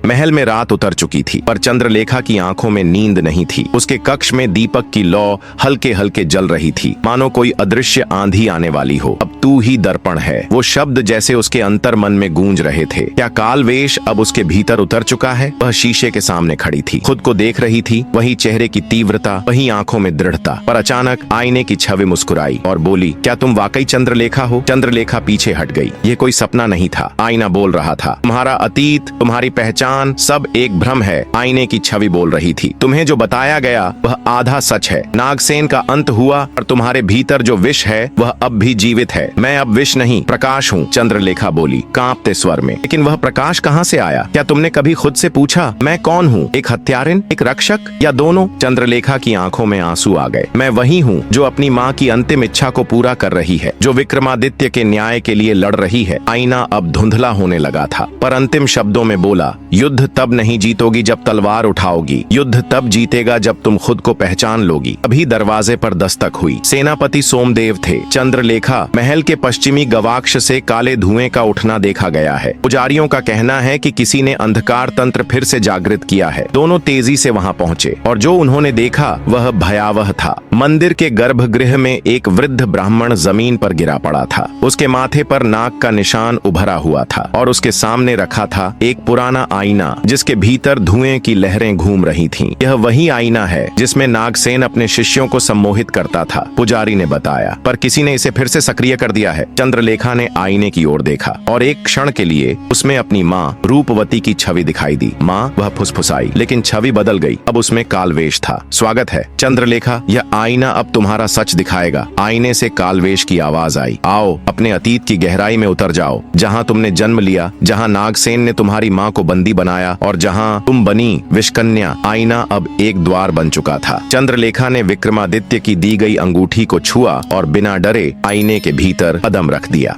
महल में रात उतर चुकी थी, पर चंद्रलेखा की आंखों में नींद नहीं थी। उसके कक्ष में दीपक की लौ हल्के हल्के जल रही थी, मानो कोई अदृश्य आंधी आने वाली हो। अब तू ही दर्पण है, वो शब्द जैसे उसके अंतर मन में गूंज रहे थे। क्या कालवेश अब उसके भीतर उतर चुका है? वह शीशे के सामने खड़ी थी, खुद को देख रही थी, वही चेहरे की तीव्रता, वही आंखों में दृढ़ता। पर अचानक आईने की छवि मुस्कुराई और बोली, क्या तुम वाकई चंद्रलेखा हो? चंद्रलेखा पीछे हट गई। ये कोई सपना नहीं था, आईना बोल रहा था। तुम्हारा अतीत, तुम्हारी पहचान, सब एक भ्रम है। आईने की छवि बोल रही थी, तुम्हें जो बताया गया वह आधा सच है। नागसेन का अंत हुआ और तुम्हारे भीतर जो विष है वह अब भी जीवित है। मैं अब विष नहीं, प्रकाश हूँ, चंद्रलेखा बोली कांपते स्वर में। लेकिन वह प्रकाश कहाँ से आया? क्या तुमने कभी खुद से पूछा, मैं कौन हूँ? एक हत्यारिन, एक रक्षक, या दोनों? चंद्रलेखा की आंखों में आंसू आ गए। मैं वही हूँ जो अपनी माँ की अंतिम इच्छा को पूरा कर रही है, जो विक्रमादित्य के न्याय के लिए लड़ रही है। आईना अब धुंधला होने लगा था, पर अंतिम शब्दों में बोला, युद्ध तब नहीं जीतोगी जब तलवार उठाओगी, युद्ध तब जीतेगा जब तुम खुद को पहचान लोगी। अभी दरवाजे पर दस्तक हुई। सेनापति सोमदेव थे। चंद्रलेखा, महल के पश्चिमी गवाक्ष से काले धुएं का उठना देखा गया है। पुजारियों का कहना है कि किसी ने अंधकार तंत्र फिर से जागृत किया है। दोनों तेजी से वहां पहुंचे और जो उन्होंने देखा वह भयावह था। मंदिर के गर्भगृह में एक वृद्ध ब्राह्मण जमीन पर गिरा पड़ा था। उसके माथे पर नाग का निशान उभरा हुआ था और उसके सामने रखा था एक पुराना आईना जिसके भीतर धुएं की लहरें घूम रही थीं। यह वही आईना है जिसमें नागसेन अपने शिष्यों को सम्मोहित करता था, पुजारी ने बताया, पर किसी ने इसे फिर से सक्रिय कर दिया है। चंद्रलेखा ने आईने की ओर देखा और एक क्षण के लिए उसमें अपनी माँ रूपवती की छवि दिखाई दी। माँ, वह फुसफुसाई, लेकिन छवि बदल गई। अब उसमें कालवेश था। स्वागत है चंद्रलेखा, यह आईना अब तुम्हारा सच दिखाएगा। आईने से कालवेश की आवाज आई, आओ अपने अतीत की गहराई में उतर जाओ, जहाँ तुमने जन्म लिया, जहाँ नागसेन ने तुम्हारी माँ को बंदी बनाया और जहाँ तुम बनी विषकन्या। आईना अब एक द्वार बन चुका था। चंद्रलेखा ने विक्रमादित्य की दी गई अंगूठी को छुआ और बिना डरे आईने के भीतर कदम रख दिया।